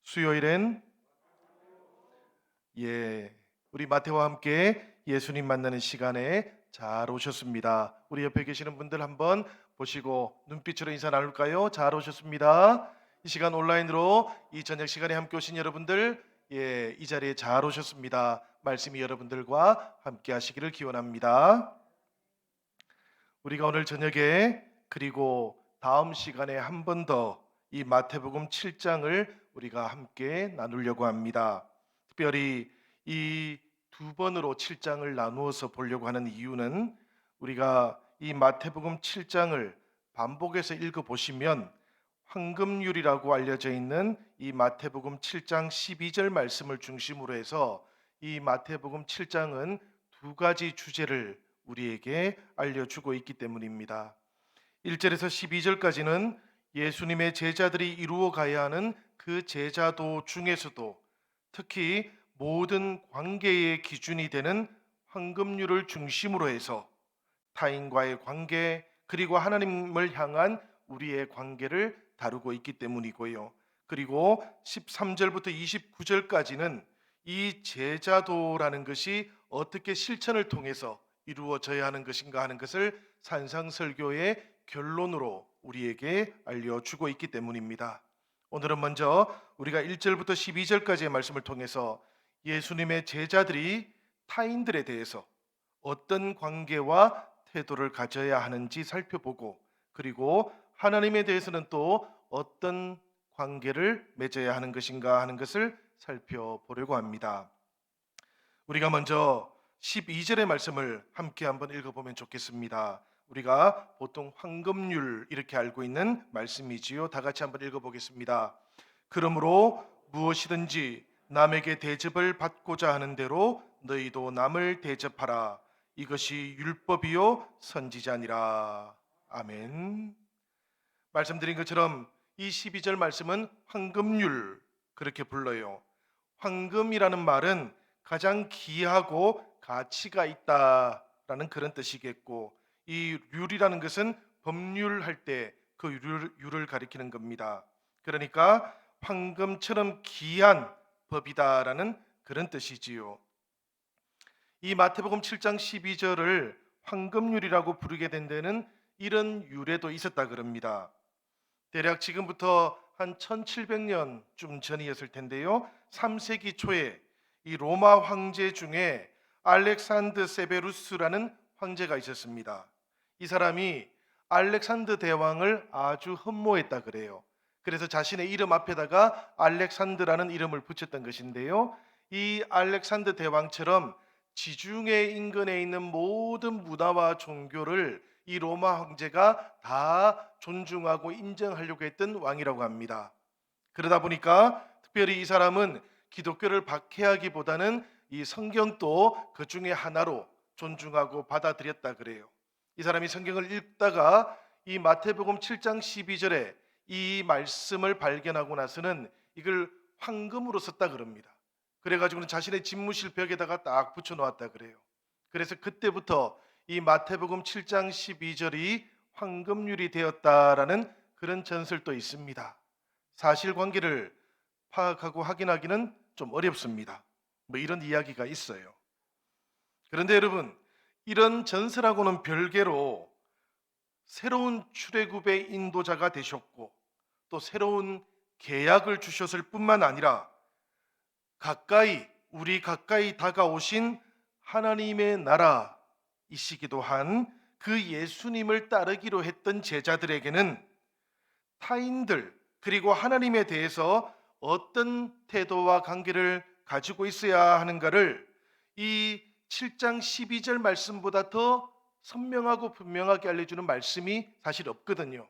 수요일엔 우리 마태와 함께 예수님 만나는 시간에 잘 오셨습니다. 우리 옆에 계시는 분들 한번 보시고 눈빛으로 인사 나눌까요? 잘 오셨습니다. 이 시간 온라인으로 이 저녁 시간에 함께 오신 여러분들, 이 자리에 잘 오셨습니다. 말씀이 여러분들과 함께 하시기를 기원합니다. 우리가 오늘 저녁에 그리고 다음 시간에 한 번 더 이 마태복음 7장을 우리가 함께 나누려고 합니다. 특별히 이 두 번으로 7장을 나누어서 보려고 하는 이유는 우리가 이 마태복음 7장을 반복해서 읽어 보시면 황금률이라고 알려져 있는 이 마태복음 7장 12절 말씀을 중심으로 해서 이 마태복음 7장은 두 가지 주제를 우리에게 알려주고 있기 때문입니다. 1절에서 12절까지는 예수님의 제자들이 이루어 가야 하는 그 제자도 중에서도 특히 모든 관계의 기준이 되는 황금률을 중심으로 해서 타인과의 관계 그리고 하나님을 향한 우리의 관계를 다루고 있기 때문이고요. 그리고 13절부터 29절까지는 이 제자도라는 것이 어떻게 실천을 통해서 이루어져야 하는 것인가 하는 것을 산상설교의 결론으로 우리에게 알려주고 있기 때문입니다. 오늘은 먼저 우리가 1절부터 12절까지의 말씀을 통해서 예수님의 제자들이 타인들에 대해서 어떤 관계와 태도를 가져야 하는지 살펴보고, 그리고 하나님에 대해서는 또 어떤 관계를 맺어야 하는 것인가 하는 것을 살펴보려고 합니다. 우리가 먼저 12절의 말씀을 함께 한번 읽어보면 좋겠습니다. 우리가 보통 황금률 이렇게 알고 있는 말씀이지요. 다 같이 한번 읽어보겠습니다. 그러므로 무엇이든지 남에게 대접을 받고자 하는 대로 너희도 남을 대접하라. 이것이 율법이요 선지자니라. 아멘. 말씀드린 것처럼 이 12절 말씀은 황금률 그렇게 불러요. 황금이라는 말은 가장 귀하고 가치가 있다라는 그런 뜻이겠고, 이 률이라는 것은 법률할 때 그 율을 가리키는 겁니다. 그러니까 황금처럼 귀한 법이다라는 그런 뜻이지요. 이 마태복음 7장 12절을 황금률이라고 부르게 된 데는 이런 유래도 있었다 그럽니다. 대략 지금부터 한 1700년쯤 전이었을 텐데요. 3세기 초에 이 로마 황제 중에 알렉산드 세베루스라는 황제가 있었습니다. 이 사람이 알렉산드 대왕을 아주 흠모했다 그래요. 그래서 자신의 이름 앞에다가 알렉산드라는 이름을 붙였던 것인데요. 이 알렉산드 대왕처럼 지중해 인근에 있는 모든 문화와 종교를 이 로마 황제가 다 존중하고 인정하려고 했던 왕이라고 합니다. 그러다 보니까 특별히 이 사람은 기독교를 박해하기보다는 이 성경도 그 중에 하나로 존중하고 받아들였다 그래요. 이 사람이 성경을 읽다가 이 마태복음 7장 12절에 이 말씀을 발견하고 나서는 이걸 황금으로 썼다 그럽니다. 그래가지고는 자신의 집무실 벽에다가 딱 붙여 놓았다 그래요. 그래서 그때부터 이 마태복음 7장 12절이 황금률이 되었다라는 그런 전설도 있습니다. 사실관계를 파악하고 확인하기는 좀 어렵습니다. 뭐 이런 이야기가 있어요. 그런데 여러분, 이런 전설하고는 별개로 새로운 출애굽의 인도자가 되셨고 또 새로운 계약을 주셨을 뿐만 아니라 우리 가까이 다가오신 하나님의 나라이시기도 한 그 예수님을 따르기로 했던 제자들에게는 타인들 그리고 하나님에 대해서 어떤 태도와 관계를 가지고 있어야 하는가를 이 7장 12절 말씀보다 더 선명하고 분명하게 알려주는 말씀이 사실 없거든요.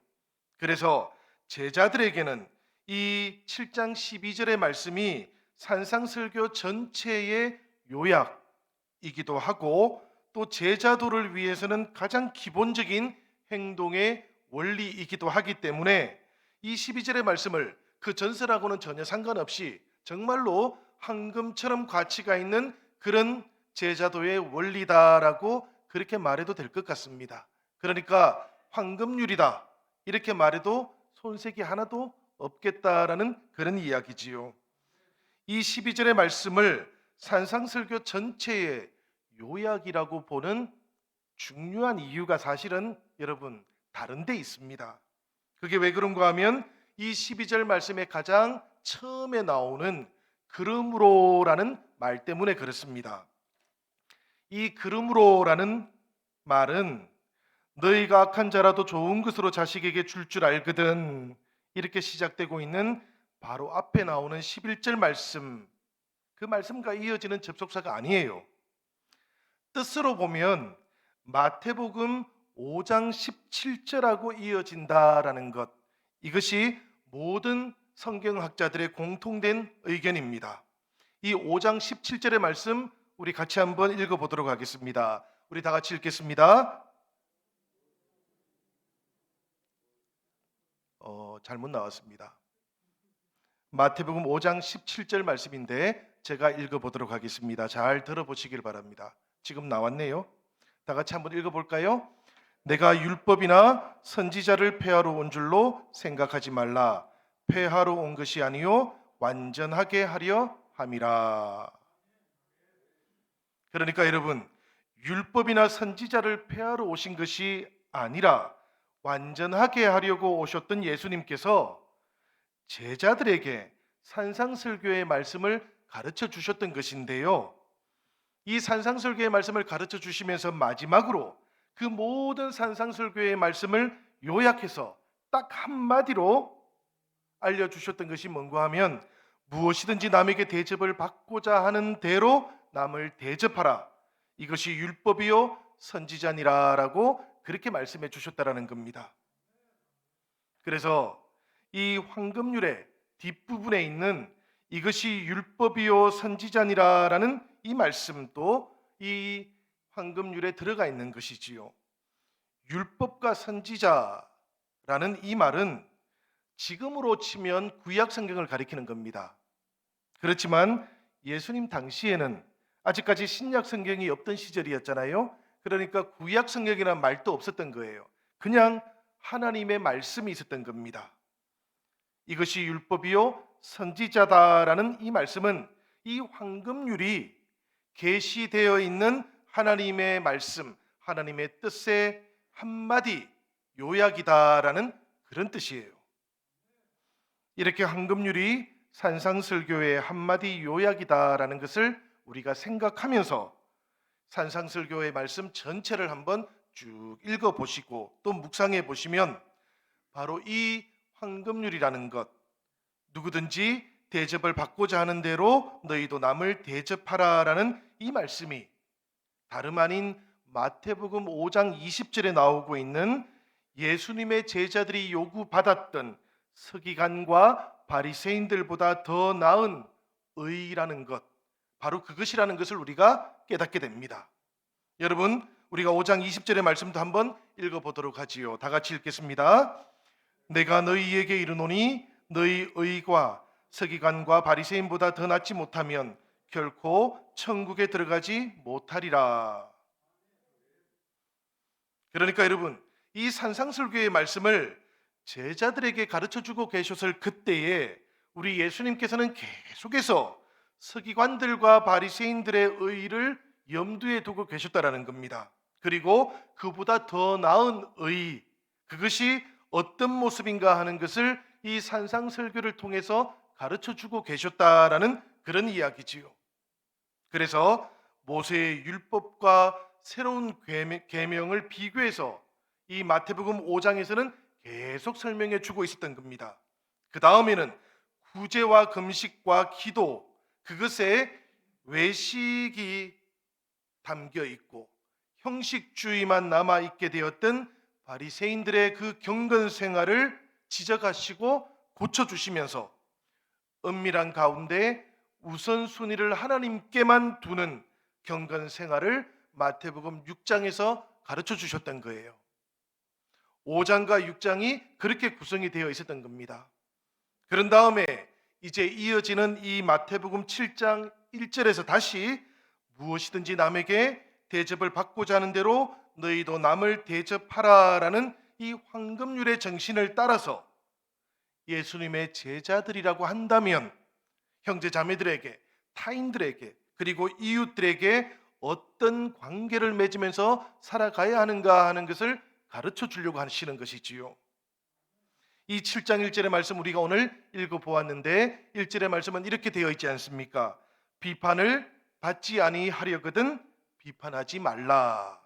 그래서 제자들에게는 이 7장 12절의 말씀이 산상설교 전체의 요약이기도 하고 또 제자도를 위해서는 가장 기본적인 행동의 원리이기도 하기 때문에 이 12절의 말씀을 그 전설하고는 전혀 상관없이 정말로 황금처럼 가치가 있는 그런 제자도의 원리다라고 그렇게 말해도 될 것 같습니다. 그러니까 황금률이다 이렇게 말해도 손색이 하나도 없겠다라는 그런 이야기지요. 이 12절의 말씀을 산상설교 전체의 요약이라고 보는 중요한 이유가 사실은 여러분 다른 데 있습니다. 그게 왜 그런가 하면 이 12절 말씀의 가장 처음에 나오는 그러므로라는 말 때문에 그렇습니다. 이 그러므로라는 말은 너희가 악한 자라도 좋은 것으로 자식에게 줄 알거든, 이렇게 시작되고 있는 바로 앞에 나오는 11절 말씀, 그 말씀과 이어지는 접속사가 아니에요. 뜻으로 보면 마태복음 5장 17절하고 이어진다라는 것, 이것이 모든 성경학자들의 공통된 의견입니다. 이 5장 17절의 말씀 우리 같이 한번 읽어보도록 하겠습니다. 우리 다 같이 읽겠습니다. 잘못 나왔습니다. 마태복음 5장 17절 말씀인데 제가 읽어보도록 하겠습니다. 잘 들어보시길 바랍니다. 지금 나왔네요. 다 같이 한번 읽어볼까요? 내가 율법이나 선지자를 폐하러 온 줄로 생각하지 말라. 폐하러 온 것이 아니요 완전하게 하려 함이라. 그러니까 여러분, 율법이나 선지자를 폐하러 오신 것이 아니라 완전하게 하려고 오셨던 예수님께서 제자들에게 산상설교의 말씀을 가르쳐 주셨던 것인데요. 이 산상설교의 말씀을 가르쳐 주시면서 마지막으로 그 모든 산상설교의 말씀을 요약해서 딱 한마디로 알려주셨던 것이 뭔가 하면 무엇이든지 남에게 대접을 받고자 하는 대로 남을 대접하라. 이것이 율법이요 선지자니라라고 그렇게 말씀해 주셨다라는 겁니다. 그래서 이 황금률의 뒷부분에 있는 이것이 율법이요 선지자니라라는 이 말씀도 이 황금률에 들어가 있는 것이지요. 율법과 선지자라는 이 말은 지금으로 치면 구약 성경을 가리키는 겁니다. 그렇지만 예수님 당시에는 아직까지 신약 성경이 없던 시절이었잖아요. 그러니까 구약 성경이라는 말도 없었던 거예요. 그냥 하나님의 말씀이 있었던 겁니다. 이것이 율법이요 선지자다라는 이 말씀은 이 황금률이 계시되어 있는 하나님의 말씀, 하나님의 뜻의 한마디 요약이다라는 그런 뜻이에요. 이렇게 황금률이 산상설교의 한마디 요약이다라는 것을 우리가 생각하면서 산상설교의 말씀 전체를 한번 쭉 읽어보시고 또 묵상해 보시면 바로 이 황금률이라는 것, 누구든지 대접을 받고자 하는 대로 너희도 남을 대접하라라는 이 말씀이 다름 아닌 마태복음 5장 20절에 나오고 있는 예수님의 제자들이 요구받았던 서기관과 바리새인들보다 더 나은 의라는 것, 바로 그것이라는 것을 우리가 깨닫게 됩니다. 여러분, 우리가 5장 20절의 말씀도 한번 읽어보도록 하지요. 다 같이 읽겠습니다. 내가 너희에게 이르노니 너희 의가 서기관과 바리새인보다 더 낫지 못하면 결코 천국에 들어가지 못하리라. 그러니까 여러분, 이 산상설교의 말씀을 제자들에게 가르쳐주고 계셨을 그때에 우리 예수님께서는 계속해서 서기관들과 바리새인들의 의를 염두에 두고 계셨다라는 겁니다. 그리고 그보다 더 나은 의, 그것이 어떤 모습인가 하는 것을 이 산상설교를 통해서 가르쳐주고 계셨다라는 그런 이야기지요. 그래서 모세의 율법과 새로운 계명을 비교해서 이 마태복음 5장에서는 계속 설명해 주고 있었던 겁니다. 그 다음에는 구제와 금식과 기도, 그것에 외식이 담겨 있고 형식주의만 남아 있게 되었던 바리새인들의 그 경건 생활을 지적하시고 고쳐주시면서 은밀한 가운데 우선순위를 하나님께만 두는 경건 생활을 마태복음 6장에서 가르쳐 주셨던 거예요. 5장과 6장이 그렇게 구성이 되어 있었던 겁니다. 그런 다음에 이제 이어지는 이 마태복음 7장 1절에서 다시 무엇이든지 남에게 대접을 받고자 하는 대로 너희도 남을 대접하라라는 이 황금률의 정신을 따라서 예수님의 제자들이라고 한다면 형제 자매들에게, 타인들에게, 그리고 이웃들에게 어떤 관계를 맺으면서 살아가야 하는가 하는 것을 가르쳐 주려고 하시는 것이지요. 이 7장 1절의 말씀 우리가 오늘 읽어보았는데 1절의 말씀은 이렇게 되어 있지 않습니까? 비판을 받지 아니하려거든 비판하지 말라.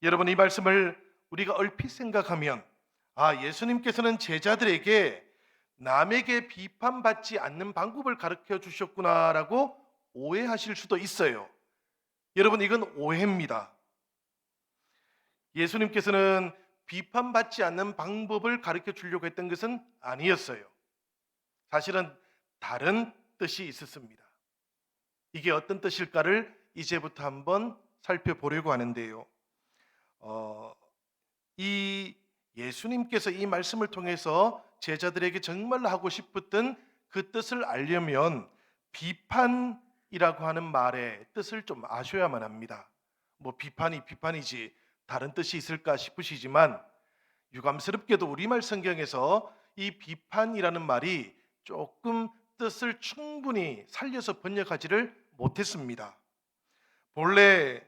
여러분, 이 말씀을 우리가 얼핏 생각하면 예수님께서는 제자들에게 남에게 비판받지 않는 방법을 가르쳐 주셨구나라고 오해하실 수도 있어요. 여러분, 이건 오해입니다. 예수님께서는 비판받지 않는 방법을 가르쳐 주려고 했던 것은 아니었어요. 사실은 다른 뜻이 있었습니다. 이게 어떤 뜻일까를 이제부터 한번 살펴보려고 하는데요. 이 예수님께서 이 말씀을 통해서 제자들에게 정말로 하고 싶었던 그 뜻을 알려면 비판이라고 하는 말의 뜻을 좀 아셔야만 합니다. 뭐 비판이 비판이지 다른 뜻이 있을까 싶으시지만 유감스럽게도 우리말 성경에서 이 비판이라는 말이 조금 뜻을 충분히 살려서 번역하지를 못했습니다. 본래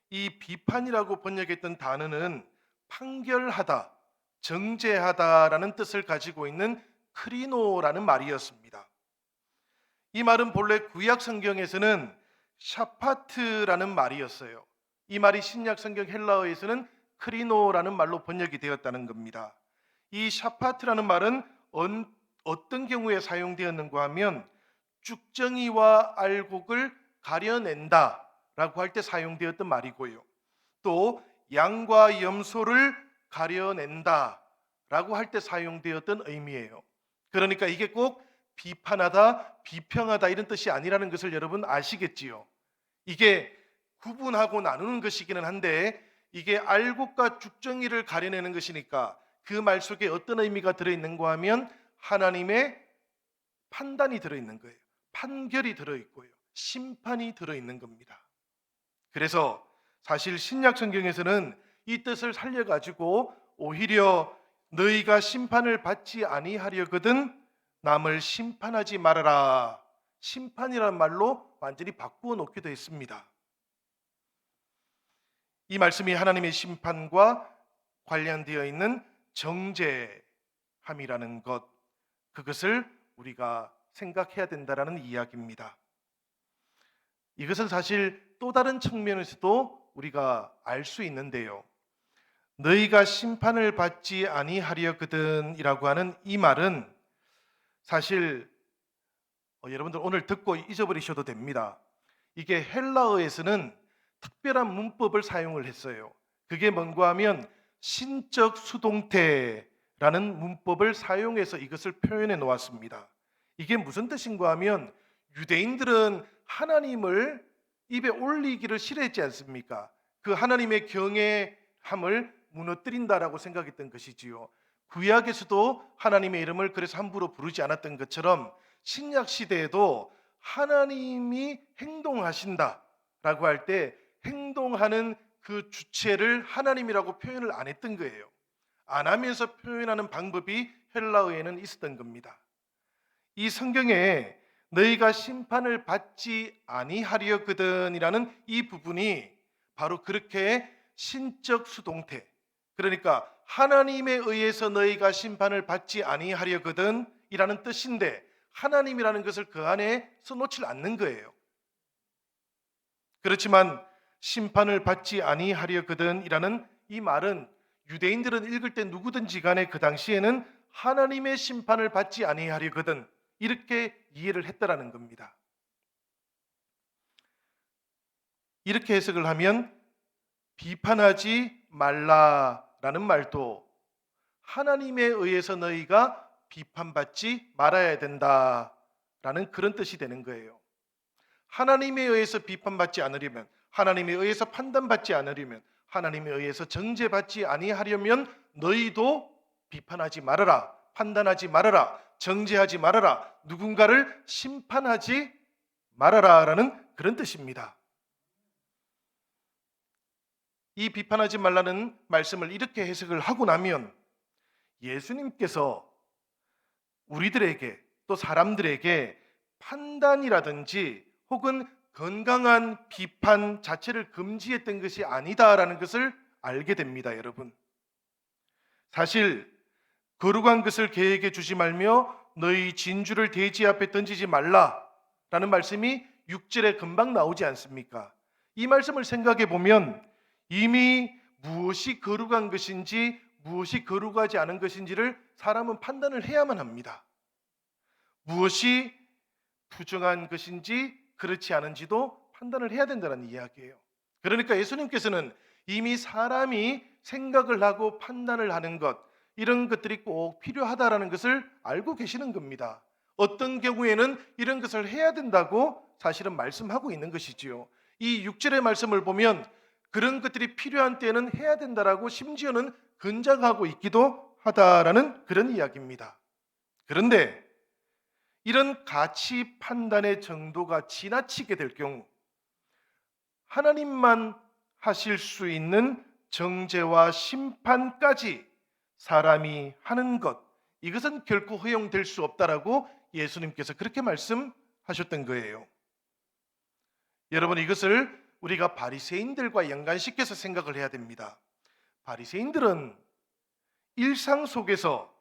이 비판이라고 번역했던 단어는 판결하다, 정죄하다라는 뜻을 가지고 있는 크리노라는 말이었습니다. 이 말은 본래 구약 성경에서는 샤파트라는 말이었어요. 이 말이 신약 성경 헬라어에서는 크리노라는 말로 번역이 되었다는 겁니다. 이 샤파트라는 말은 어떤 경우에 사용되었는가 하면 쭉정이와 알곡을 가려낸다 라고 할 때 사용되었던 말이고요. 또 양과 염소를 가려낸다 라고 할 때 사용되었던 의미예요. 그러니까 이게 꼭 비판하다, 비평하다 이런 뜻이 아니라는 것을 여러분 아시겠지요? 이게 구분하고 나누는 것이기는 한데 이게 알곡과 죽정이를 가려내는 것이니까 그 말 속에 어떤 의미가 들어있는가 하면 하나님의 판단이 들어있는 거예요. 판결이 들어있고요. 심판이 들어있는 겁니다. 그래서 사실 신약 성경에서는 이 뜻을 살려가지고 오히려 너희가 심판을 받지 아니하려거든 남을 심판하지 말아라. 심판이라는 말로 완전히 바꾸어 놓기도 했습니다. 이 말씀이 하나님의 심판과 관련되어 있는 정죄함이라는 것, 그것을 우리가 생각해야 된다는 이야기입니다. 이것은 사실 또 다른 측면에서도 우리가 알 수 있는데요. 너희가 심판을 받지 아니하려거든 이라고 하는 이 말은 사실 여러분들 오늘 듣고 잊어버리셔도 됩니다. 이게 헬라어에서는 특별한 문법을 사용을 했어요. 그게 뭔가 하면 신적 수동태라는 문법을 사용해서 이것을 표현해 놓았습니다. 이게 무슨 뜻인가 하면 유대인들은 하나님을 입에 올리기를 싫어했지 않습니까? 그 하나님의 경외함을 무너뜨린다라고 생각했던 것이지요. 구약에서도 하나님의 이름을 그래서 함부로 부르지 않았던 것처럼 신약 시대에도 하나님이 행동하신다라고 할 때 행동하는 그 주체를 하나님이라고 표현을 안 했던 거예요. 안 하면서 표현하는 방법이 헬라어에는 있었던 겁니다. 이 성경에 너희가 심판을 받지 아니하려거든이라는 이 부분이 바로 그렇게 신적 수동태, 그러니까 하나님에 의해서 너희가 심판을 받지 아니하려거든이라는 뜻인데 하나님이라는 것을 그 안에 써놓지 않는 거예요. 그렇지만 심판을 받지 아니하려거든이라는 이 말은 유대인들은 읽을 때 누구든지 간에 그 당시에는 하나님의 심판을 받지 아니하려거든 이렇게 이해를 했다라는 겁니다. 이렇게 해석을 하면 비판하지 말라라는 말도 하나님에 의해서 너희가 비판받지 말아야 된다라는 그런 뜻이 되는 거예요. 하나님에 의해서 비판받지 않으려면, 하나님에 의해서 판단받지 않으려면, 하나님에 의해서 정죄받지 아니하려면 너희도 비판하지 말아라, 판단하지 말아라, 정죄하지 말아라, 누군가를 심판하지 말아라라는 그런 뜻입니다. 이 비판하지 말라는 말씀을 이렇게 해석을 하고 나면 예수님께서 우리들에게 또 사람들에게 판단이라든지 혹은 건강한 비판 자체를 금지했던 것이 아니다라는 것을 알게 됩니다, 여러분. 사실 거룩한 것을 계획해 주지 말며 너희 진주를 대지 앞에 던지지 말라라는 말씀이 6절에 금방 나오지 않습니까? 이 말씀을 생각해 보면 이미 무엇이 거룩한 것인지 무엇이 거룩하지 않은 것인지를 사람은 판단을 해야만 합니다. 무엇이 부정한 것인지 그렇지 않은지도 판단을 해야 된다는 이야기예요. 그러니까 예수님께서는 이미 사람이 생각을 하고 판단을 하는 것, 이런 것들이 꼭 필요하다라는 것을 알고 계시는 겁니다. 어떤 경우에는 이런 것을 해야 된다고 사실은 말씀하고 있는 것이지요. 이 6절의 말씀을 보면 그런 것들이 필요한 때에는 해야 된다라고 심지어는 권장하고 있기도 하다라는 그런 이야기입니다. 그런데 이런 가치 판단의 정도가 지나치게 될 경우 하나님만 하실 수 있는 정죄와 심판까지 사람이 하는 것, 이것은 결코 허용될 수 없다라고 예수님께서 그렇게 말씀하셨던 거예요. 여러분, 이것을 우리가 바리새인들과 연관시켜서 생각을 해야 됩니다. 바리새인들은 일상 속에서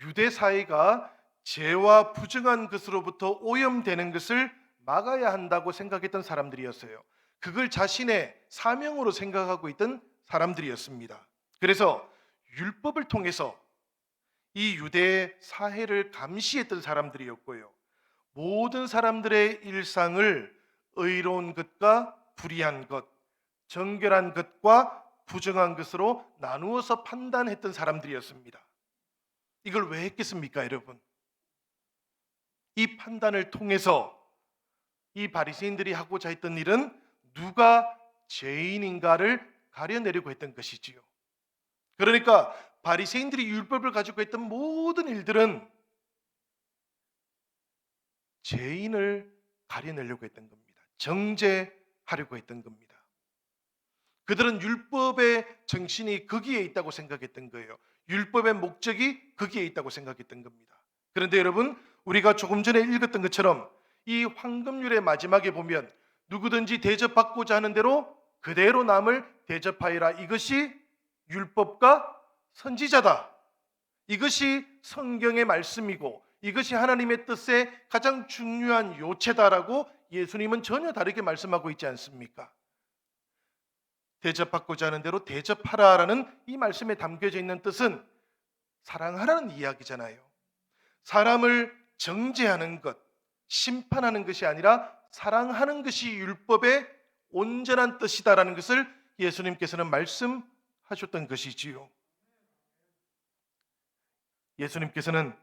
유대 사회가 죄와 부정한 것으로부터 오염되는 것을 막아야 한다고 생각했던 사람들이었어요. 그걸 자신의 사명으로 생각하고 있던 사람들이었습니다. 그래서 율법을 통해서 이 유대 사회를 감시했던 사람들이었고요. 모든 사람들의 일상을 의로운 것과 불의한 것, 정결한 것과 부정한 것으로 나누어서 판단했던 사람들이었습니다. 이걸 왜 했겠습니까, 여러분? 이 판단을 통해서 이 바리새인들이 하고자 했던 일은 누가 죄인인가를 가려내려고 했던 것이지요. 그러니까 바리새인들이 율법을 가지고 했던 모든 일들은 죄인을 가려내려고 했던 겁니다. 정죄하려고 했던 겁니다. 그들은 율법의 정신이 거기에 있다고 생각했던 거예요. 율법의 목적이 거기에 있다고 생각했던 겁니다. 그런데 여러분, 우리가 조금 전에 읽었던 것처럼 이 황금률의 마지막에 보면 누구든지 대접받고자 하는 대로 그대로 남을 대접하여라. 이것이 율법과 선지자다. 이것이 성경의 말씀이고 이것이 하나님의 뜻의 가장 중요한 요체다라고 예수님은 전혀 다르게 말씀하고 있지 않습니까? 대접받고자 하는 대로 대접하라라는 이 말씀에 담겨져 있는 뜻은 사랑하라는 이야기잖아요. 사람을 정죄하는 것, 심판하는 것이 아니라 사랑하는 것이 율법의 온전한 뜻이다라는 것을 예수님께서는 말씀하셨던 것이지요. 예수님께서는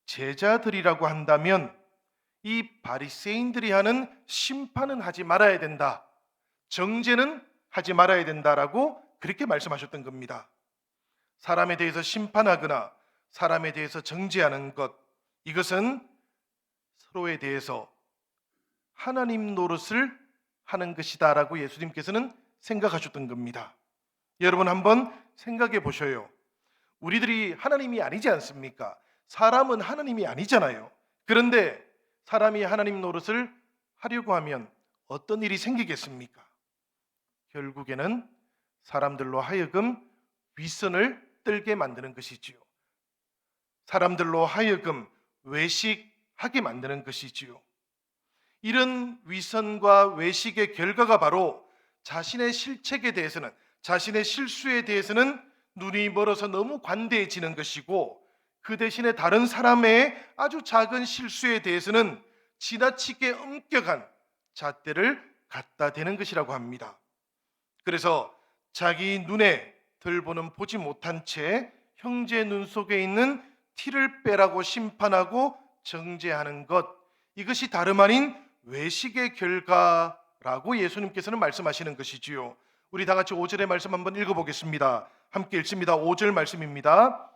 제자들이라고 한다면 이 바리새인들이 하는 심판은 하지 말아야 된다. 정죄는 하지 말아야 된다라고 그렇게 말씀하셨던 겁니다. 사람에 대해서 심판하거나 사람에 대해서 정죄하는 것, 이것은 서로에 대해서 하나님 노릇을 하는 것이다라고 예수님께서는 생각하셨던 겁니다. 여러분 한번 생각해 보셔요. 우리들이 하나님이 아니지 않습니까? 사람은 하나님이 아니잖아요. 그런데 사람이 하나님 노릇을 하려고 하면 어떤 일이 생기겠습니까? 결국에는 사람들로 하여금 위선을 떨게 만드는 것이지요. 사람들로 하여금 외식하게 만드는 것이지요. 이런 위선과 외식의 결과가 바로 자신의 실책에 대해서는, 자신의 실수에 대해서는 눈이 멀어서 너무 관대해지는 것이고, 그 대신에 다른 사람의 아주 작은 실수에 대해서는 지나치게 엄격한 잣대를 갖다 대는 것이라고 합니다. 그래서 자기 눈에 들보는 보지 못한 채 형제 눈 속에 있는 티를 빼라고 심판하고 정죄하는 것, 이것이 다름 아닌 외식의 결과라고 예수님께서는 말씀하시는 것이지요. 우리 다 같이 5절의 말씀 한번 읽어보겠습니다. 함께 읽습니다. 5절 말씀입니다.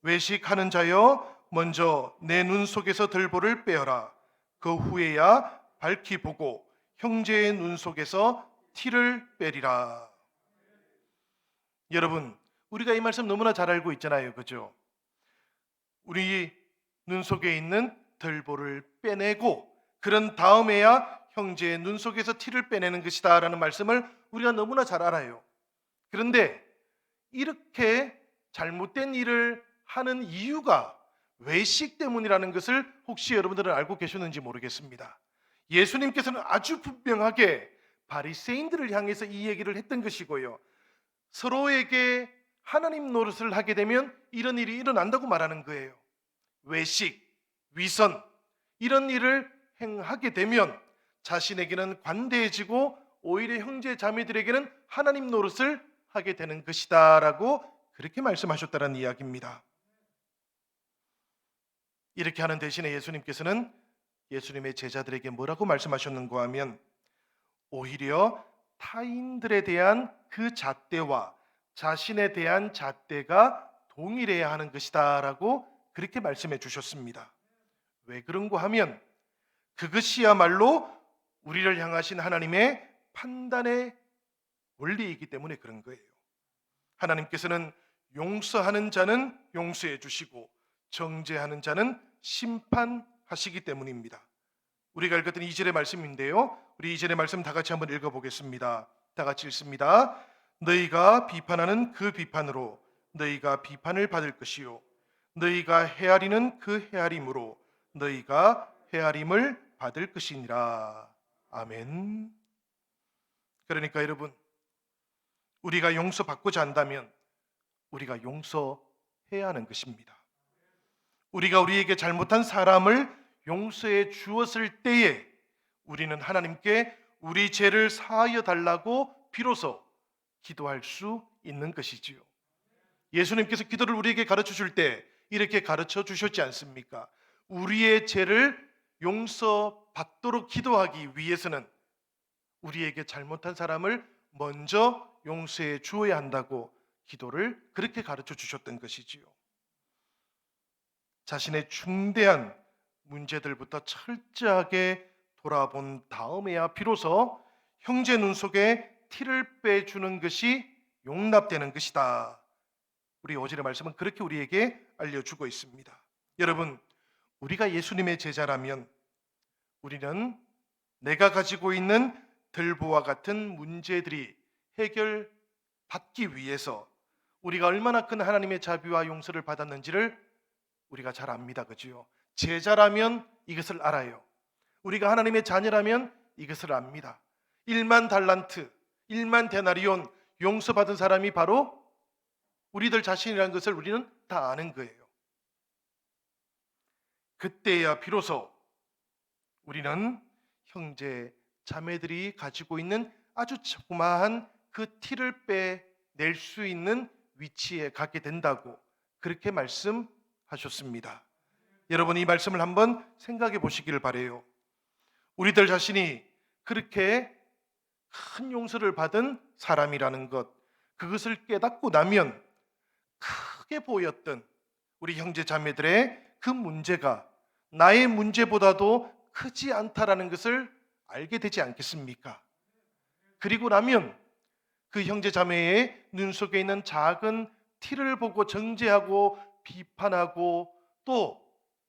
외식하는 자여, 먼저 내 눈 속에서 들보를 빼어라. 그 후에야 밝히 보고 형제의 눈 속에서 티를 빼리라. 여러분, 우리가 이 말씀 너무나 잘 알고 있잖아요, 그죠? 우리 눈 속에 있는 들보를 빼내고 그런 다음에야 형제의 눈 속에서 티를 빼내는 것이다 라는 말씀을 우리가 너무나 잘 알아요. 그런데 이렇게 잘못된 일을 하는 이유가 외식 때문이라는 것을 혹시 여러분들은 알고 계셨는지 모르겠습니다. 예수님께서는 아주 분명하게 바리새인들을 향해서 이 얘기를 했던 것이고요. 서로에게 하나님 노릇을 하게 되면 이런 일이 일어난다고 말하는 거예요. 외식, 위선 이런 일을 행하게 되면 자신에게는 관대해지고 오히려 형제 자매들에게는 하나님 노릇을 하게 되는 것이다 라고 그렇게 말씀하셨다는 이야기입니다. 이렇게 하는 대신에 예수님께서는 예수님의 제자들에게 뭐라고 말씀하셨는가 하면 오히려 타인들에 대한 그 잣대와 자신에 대한 잣대가 동일해야 하는 것이다 라고 그렇게 말씀해 주셨습니다. 왜 그런가 하면 그것이야말로 우리를 향하신 하나님의 판단의 원리이기 때문에 그런 거예요. 하나님께서는 용서하는 자는 용서해 주시고 정죄하는 자는 심판하시기 때문입니다. 우리가 읽었던 2절의 말씀인데요. 우리 2절의 말씀 다 같이 한번 읽어보겠습니다. 다 같이 읽습니다. 너희가 비판하는 그 비판으로 너희가 비판을 받을 것이요 너희가 헤아리는 그 헤아림으로 너희가 헤아림을 받을 것이니라. 아멘. 그러니까 여러분, 우리가 용서받고자 한다면 우리가 용서해야 하는 것입니다. 우리가 우리에게 잘못한 사람을 용서해 주었을 때에 우리는 하나님께 우리 죄를 사하여 달라고 비로소 기도할 수 있는 것이지요. 예수님께서 기도를 우리에게 가르쳐 줄 때 이렇게 가르쳐 주셨지 않습니까? 우리의 죄를 용서받도록 기도하기 위해서는 우리에게 잘못한 사람을 먼저 용서해 주어야 한다고 기도를 그렇게 가르쳐 주셨던 것이지요. 자신의 중대한 문제들부터 철저하게 돌아본 다음에야 비로소 형제 눈 속에 티를 빼주는 것이 용납되는 것이다. 우리 어제의 말씀은 그렇게 우리에게 알려주고 있습니다. 여러분, 우리가 예수님의 제자라면 우리는 내가 가지고 있는 들보와 같은 문제들이 해결받기 위해서 우리가 얼마나 큰 하나님의 자비와 용서를 받았는지를 우리가 잘 압니다. 그지요? 제자라면 이것을 알아요. 우리가 하나님의 자녀라면 이것을 압니다. 1만 달란트, 1만 데나리온 용서받은 사람이 바로 우리들 자신이라는 것을 우리는 다 아는 거예요. 그때야 비로소 우리는 형제 자매들이 가지고 있는 아주 조그마한 그 티를 빼낼 수 있는 위치에 가게 된다고 그렇게 말씀하셨습니다. 여러분, 이 말씀을 한번 생각해 보시기를 바라요. 우리들 자신이 그렇게 큰 용서를 받은 사람이라는 것, 그것을 깨닫고 나면 크게 보였던 우리 형제 자매들의 그 문제가 나의 문제보다도 크지 않다라는 것을 알게 되지 않겠습니까? 그리고 나면 그 형제 자매의 눈 속에 있는 작은 티를 보고 정죄하고 비판하고 또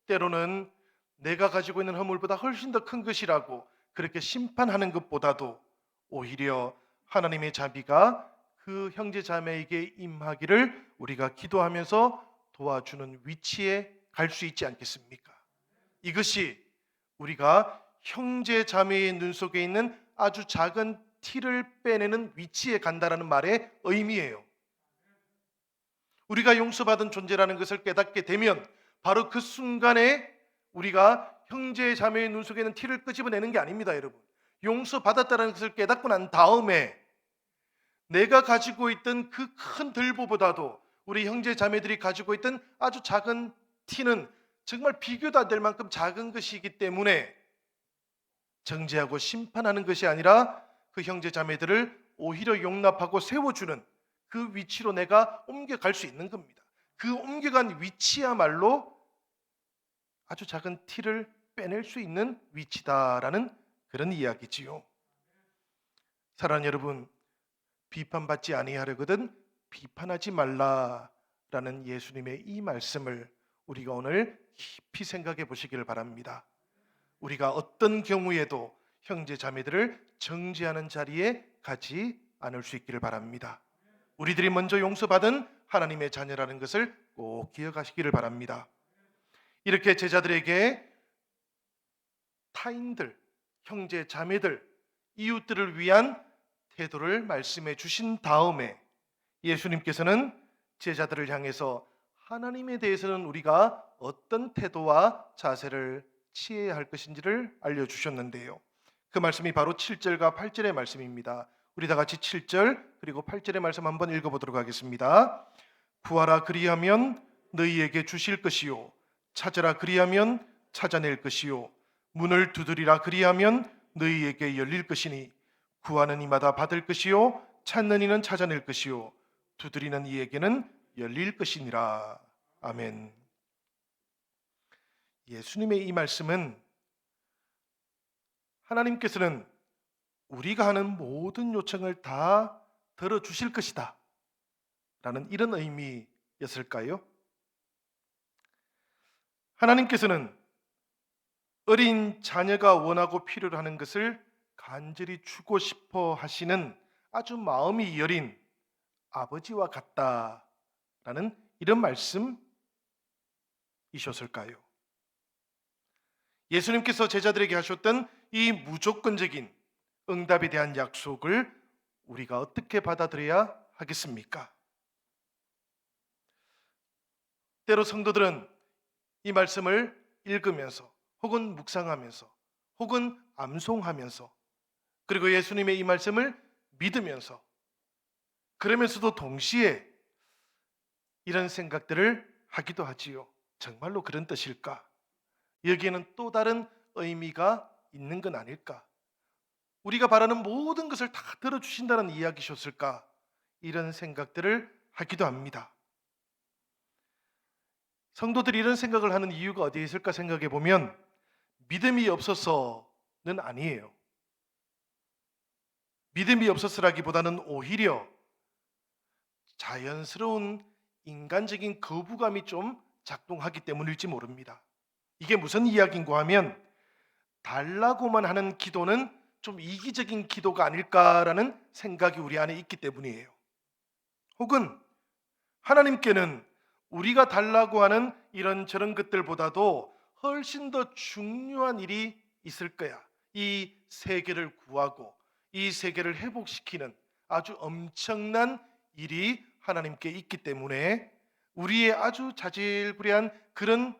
때로는 내가 가지고 있는 허물보다 훨씬 더 큰 것이라고 그렇게 심판하는 것보다도 오히려 하나님의 자비가 그 형제 자매에게 임하기를 우리가 기도하면서 도와주는 위치에 갈 수 있지 않겠습니까? 이것이 우리가 형제 자매의 눈 속에 있는 아주 작은 티를 빼내는 위치에 간다라는 말의 의미예요. 우리가 용서받은 존재라는 것을 깨닫게 되면 바로 그 순간에 우리가 형제 자매의 눈 속에 있는 티를 끄집어내는 게 아닙니다, 여러분. 용서받았다는 것을 깨닫고 난 다음에 내가 가지고 있던 그 큰 들보보다도 우리 형제 자매들이 가지고 있던 아주 작은 티는 정말 비교도 안 될 만큼 작은 것이기 때문에 정죄하고 심판하는 것이 아니라 그 형제 자매들을 오히려 용납하고 세워주는 그 위치로 내가 옮겨갈 수 있는 겁니다. 그 옮겨간 위치야말로 아주 작은 티를 빼낼 수 있는 위치다라는 그런 이야기지요. 사랑하는 여러분, 비판받지 아니하려거든 비판하지 말라라는 예수님의 이 말씀을 우리가 오늘 깊이 생각해 보시기를 바랍니다. 우리가 어떤 경우에도 형제 자매들을 정죄하는 자리에 가지 않을 수 있기를 바랍니다. 우리들이 먼저 용서받은 하나님의 자녀라는 것을 꼭 기억하시기를 바랍니다. 이렇게 제자들에게 타인들, 형제 자매들, 이웃들을 위한 태도를 말씀해 주신 다음에 예수님께서는 제자들을 향해서 하나님에 대해서는 우리가 어떤 태도와 자세를 취해야 할 것인지를 알려주셨는데요. 그 말씀이 바로 7절과 8절의 말씀입니다. 우리 다 같이 7절 그리고 8절의 말씀 한번 읽어보도록 하겠습니다. 구하라 그리하면 너희에게 주실 것이요 찾으라 그리하면 찾아낼 것이요 문을 두드리라 그리하면 너희에게 열릴 것이니 구하는 이마다 받을 것이요 찾는 이는 찾아낼 것이요 두드리는 이에게는 열릴 것이니라. 아멘. 예수님의 이 말씀은 하나님께서는 우리가 하는 모든 요청을 다 들어주실 것이다 라는 이런 의미였을까요? 하나님께서는 어린 자녀가 원하고 필요로 하는 것을 간절히 주고 싶어 하시는 아주 마음이 여린 아버지와 같다라는 이런 말씀이셨을까요? 예수님께서 제자들에게 하셨던 이 무조건적인 응답에 대한 약속을 우리가 어떻게 받아들여야 하겠습니까? 때로 성도들은 이 말씀을 읽으면서 혹은 묵상하면서 혹은 암송하면서 그리고 예수님의 이 말씀을 믿으면서 그러면서도 동시에 이런 생각들을 하기도 하지요. 정말로 그런 뜻일까? 여기에는 또 다른 의미가 있는 건 아닐까? 우리가 바라는 모든 것을 다 들어주신다는 이야기셨을까? 이런 생각들을 하기도 합니다. 성도들이 이런 생각을 하는 이유가 어디에 있을까 생각해 보면 믿음이 없어서는 아니에요. 믿음이 없어서라기보다는 오히려 자연스러운 인간적인 거부감이 좀 작동하기 때문일지 모릅니다. 이게 무슨 이야기인가 하면 달라고만 하는 기도는 좀 이기적인 기도가 아닐까라는 생각이 우리 안에 있기 때문이에요. 혹은 하나님께는 우리가 달라고 하는 이런저런 것들보다도 훨씬 더 중요한 일이 있을 거야. 이 세계를 구하고 이 세계를 회복시키는 아주 엄청난 일이 하나님께 있기 때문에 우리의 아주 자질구레한 그런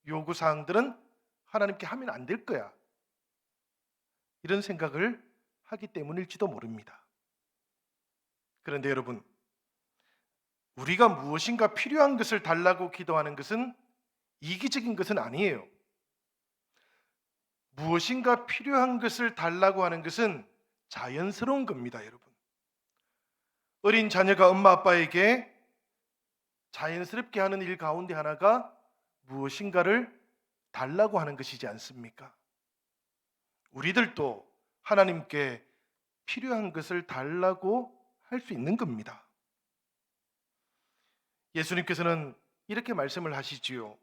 요구사항들은 하나님께 하면 안 될 거야. 이런 생각을 하기 때문일지도 모릅니다. 그런데 여러분, 우리가 무엇인가 필요한 것을 달라고 기도하는 것은 이기적인 것은 아니에요. 무엇인가 필요한 것을 달라고 하는 것은 자연스러운 겁니다, 여러분. 어린 자녀가 엄마 아빠에게 자연스럽게 하는 일 가운데 하나가 무엇인가를 달라고 하는 것이지 않습니까? 우리들도 하나님께 필요한 것을 달라고 할 수 있는 겁니다. 예수님께서는 이렇게 말씀을 하시지요.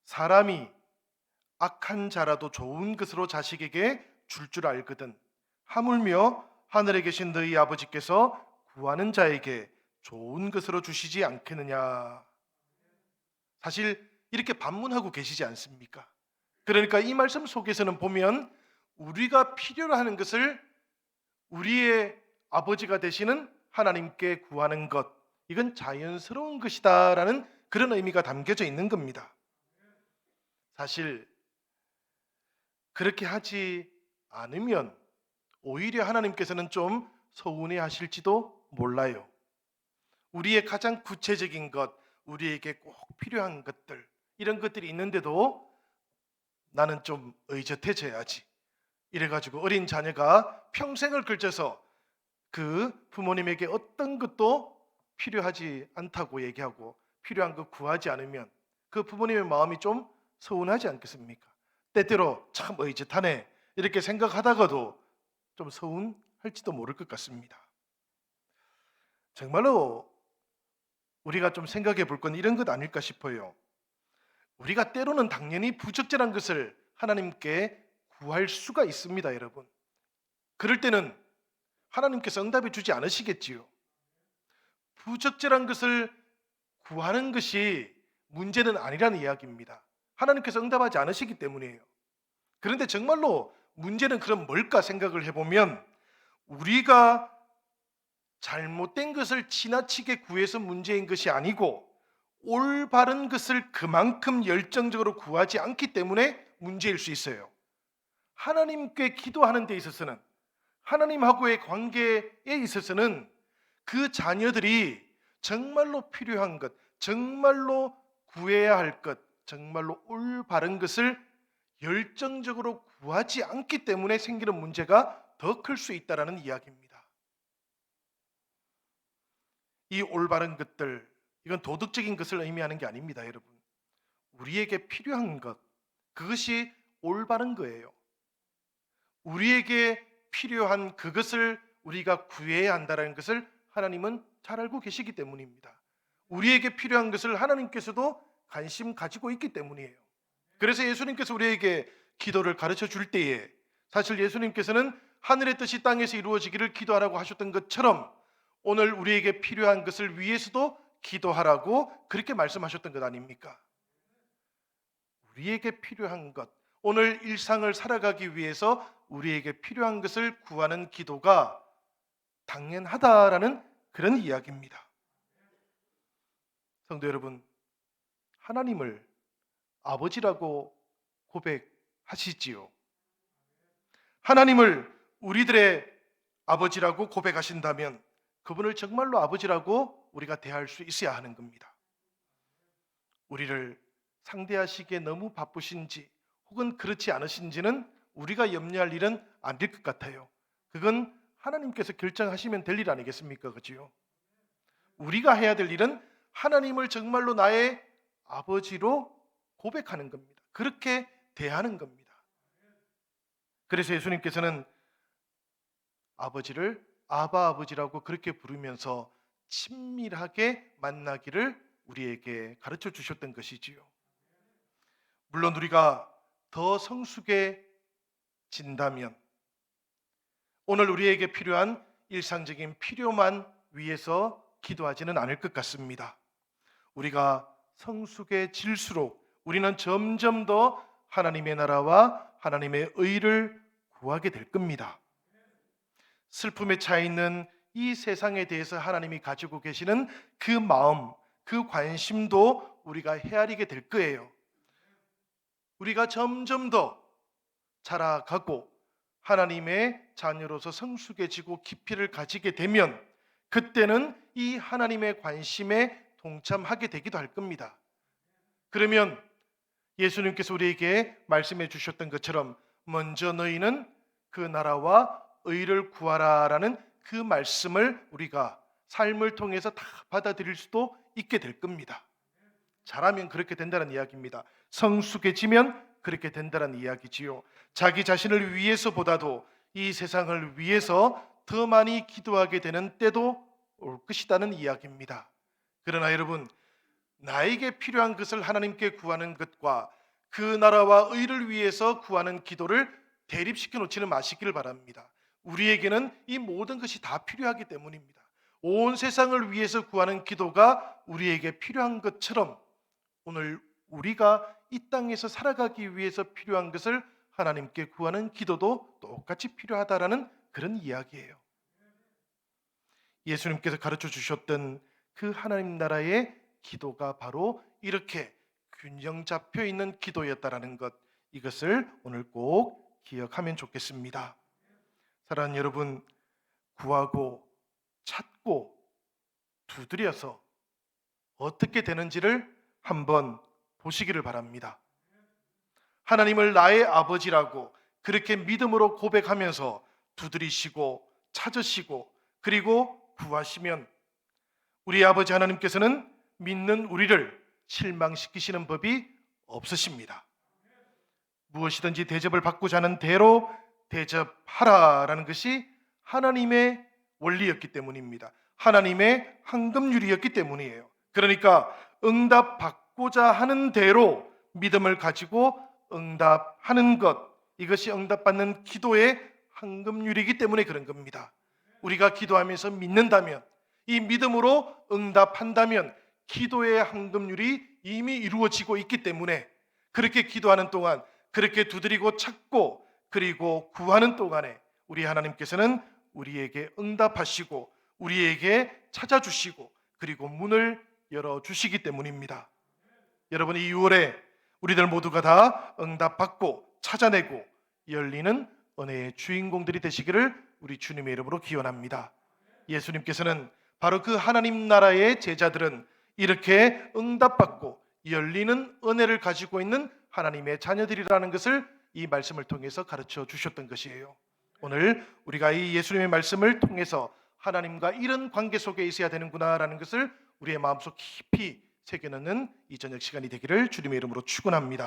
사람이 악한 자라도 좋은 것으로 자식에게 줄 알거든 하물며 하늘에 계신 너희 아버지께서 구하는 자에게 좋은 것으로 주시지 않겠느냐. 사실 이렇게 반문하고 계시지 않습니까? 그러니까 이 말씀 속에서는 보면 우리가 필요로 하는 것을 우리의 아버지가 되시는 하나님께 구하는 것, 이건 자연스러운 것이다라는 그런 의미가 담겨져 있는 겁니다. 사실 그렇게 하지 않으면 오히려 하나님께서는 좀 서운해 하실지도 몰라요. 우리의 가장 구체적인 것, 우리에게 꼭 필요한 것들, 이런 것들이 있는데도 나는 좀 의젓해져야지. 이래가지고 어린 자녀가 평생을 걸쳐서 그 부모님에게 어떤 것도 필요하지 않다고 얘기하고 필요한 거 구하지 않으면 그 부모님의 마음이 좀 서운하지 않겠습니까? 때때로 참 의젓하네 이렇게 생각하다가도 좀 서운할지도 모를 것 같습니다. 정말로 우리가 좀 생각해 볼 건 이런 것 아닐까 싶어요. 우리가 때로는 당연히 부적절한 것을 하나님께 구할 수가 있습니다, 여러분. 그럴 때는 하나님께서 응답해 주지 않으시겠지요. 부적절한 것을 구하는 것이 문제는 아니라는 이야기입니다. 하나님께서 응답하지 않으시기 때문이에요. 그런데 정말로 문제는 그럼 뭘까 생각을 해보면, 우리가 잘못된 것을 지나치게 구해서 문제인 것이 아니고 올바른 것을 그만큼 열정적으로 구하지 않기 때문에 문제일 수 있어요. 하나님께 기도하는 데 있어서는, 하나님하고의 관계에 있어서는 그 자녀들이 정말로 필요한 것, 정말로 구해야 할 것, 정말로 올바른 것을 열정적으로 구하지 않기 때문에 생기는 문제가 더 클 수 있다는 이야기입니다. 이 올바른 것들, 이건 도덕적인 것을 의미하는 게 아닙니다, 여러분. 우리에게 필요한 것, 그것이 올바른 거예요. 우리에게 필요한 그것을 우리가 구해야 한다는 것을 하나님은 잘 알고 계시기 때문입니다. 우리에게 필요한 것을 하나님께서도 관심 가지고 있기 때문이에요. 그래서 예수님께서 우리에게 기도를 가르쳐 줄 때에, 사실 예수님께서는 하늘의 뜻이 땅에서 이루어지기를 기도하라고 하셨던 것처럼 오늘 우리에게 필요한 것을 위해서도 기도하라고 그렇게 말씀하셨던 것 아닙니까? 우리에게 필요한 것, 오늘 일상을 살아가기 위해서 우리에게 필요한 것을 구하는 기도가 당연하다라는 그런 이야기입니다. 성도 여러분, 하나님을 아버지라고 고백하시지요. 하나님을 우리들의 아버지라고 고백하신다면 그분을 정말로 아버지라고 우리가 대할 수 있어야 하는 겁니다. 우리를 상대하시기에 너무 바쁘신지 혹은 그렇지 않으신지는 우리가 염려할 일은 아닐 것 같아요. 그건 하나님께서 결정하시면 될 일 아니겠습니까? 그지요? 우리가 해야 될 일은 하나님을 정말로 나의 아버지로 고백하는 겁니다. 그렇게 대하는 겁니다. 그래서 예수님께서는 아버지를 아바 아버지라고 그렇게 부르면서 친밀하게 만나기를 우리에게 가르쳐 주셨던 것이지요. 물론 우리가 더 성숙해진다면 오늘 우리에게 필요한 일상적인 필요만 위해서 기도하지는 않을 것 같습니다. 우리가 성숙해질수록 우리는 점점 더 하나님의 나라와 하나님의 의를 구하게 될 겁니다. 슬픔에 차 있는 이 세상에 대해서 하나님이 가지고 계시는 그 마음, 그 관심도 우리가 헤아리게 될 거예요. 우리가 점점 더 자라가고 하나님의 자녀로서 성숙해지고 깊이를 가지게 되면 그때는 이 하나님의 관심에 동참하게 되기도 할 겁니다. 그러면 예수님께서 우리에게 말씀해 주셨던 것처럼 먼저 너희는 그 나라와 의를 구하라라는 그 말씀을 우리가 삶을 통해서 다 받아들일 수도 있게 될 겁니다. 잘하면 그렇게 된다는 이야기입니다. 성숙해지면 그렇게 된다는 이야기지요. 자기 자신을 위해서보다도 이 세상을 위해서 더 많이 기도하게 되는 때도 올 것이라는 이야기입니다. 그러나 여러분, 나에게 필요한 것을 하나님께 구하는 것과 그 나라와 의를 위해서 구하는 기도를 대립시켜 놓지는 마시기를 바랍니다. 우리에게는 이 모든 것이 다 필요하기 때문입니다. 온 세상을 위해서 구하는 기도가 우리에게 필요한 것처럼 오늘 우리가 이 땅에서 살아가기 위해서 필요한 것을 하나님께 구하는 기도도 똑같이 필요하다라는 그런 이야기예요. 예수님께서 가르쳐 주셨던 그 하나님 나라의 기도가 바로 이렇게 균형 잡혀 있는 기도였다라는 것, 이것을 오늘 꼭 기억하면 좋겠습니다. 사랑하는 여러분, 구하고 찾고 두드려서 어떻게 되는지를 한번 보시기를 바랍니다. 하나님을 나의 아버지라고 그렇게 믿음으로 고백하면서 두드리시고 찾으시고 그리고 구하시면 우리 아버지 하나님께서는 믿는 우리를 실망시키시는 법이 없으십니다. 무엇이든지 대접을 받고자 하는 대로 대접하라라는 것이 하나님의 원리였기 때문입니다. 하나님의 황금률이었기 때문이에요. 그러니까 응답받고자 하는 대로 믿음을 가지고 응답하는 것, 이것이 응답받는 기도의 황금률이기 때문에 그런 겁니다. 우리가 기도하면서 믿는다면, 이 믿음으로 응답한다면 기도의 황금률이 이미 이루어지고 있기 때문에 그렇게 기도하는 동안, 그렇게 두드리고 찾고 그리고 구하는 동안에 우리 하나님께서는 우리에게 응답하시고 우리에게 찾아주시고 그리고 문을 열어주시기 때문입니다. 여러분, 이 6월에 우리들 모두가 다 응답받고 찾아내고 열리는 은혜의 주인공들이 되시기를 우리 주님의 이름으로 기원합니다. 예수님께서는 바로 그 하나님 나라의 제자들은 이렇게 응답받고 열리는 은혜를 가지고 있는 하나님의 자녀들이라는 것을 이 말씀을 통해서 가르쳐 주셨던 것이에요. 오늘 우리가 이 예수님의 말씀을 통해서 하나님과 이런 관계 속에 있어야 되는구나라는 것을 우리의 마음속 깊이 새겨넣는 이 저녁 시간이 되기를 주님의 이름으로 축원합니다.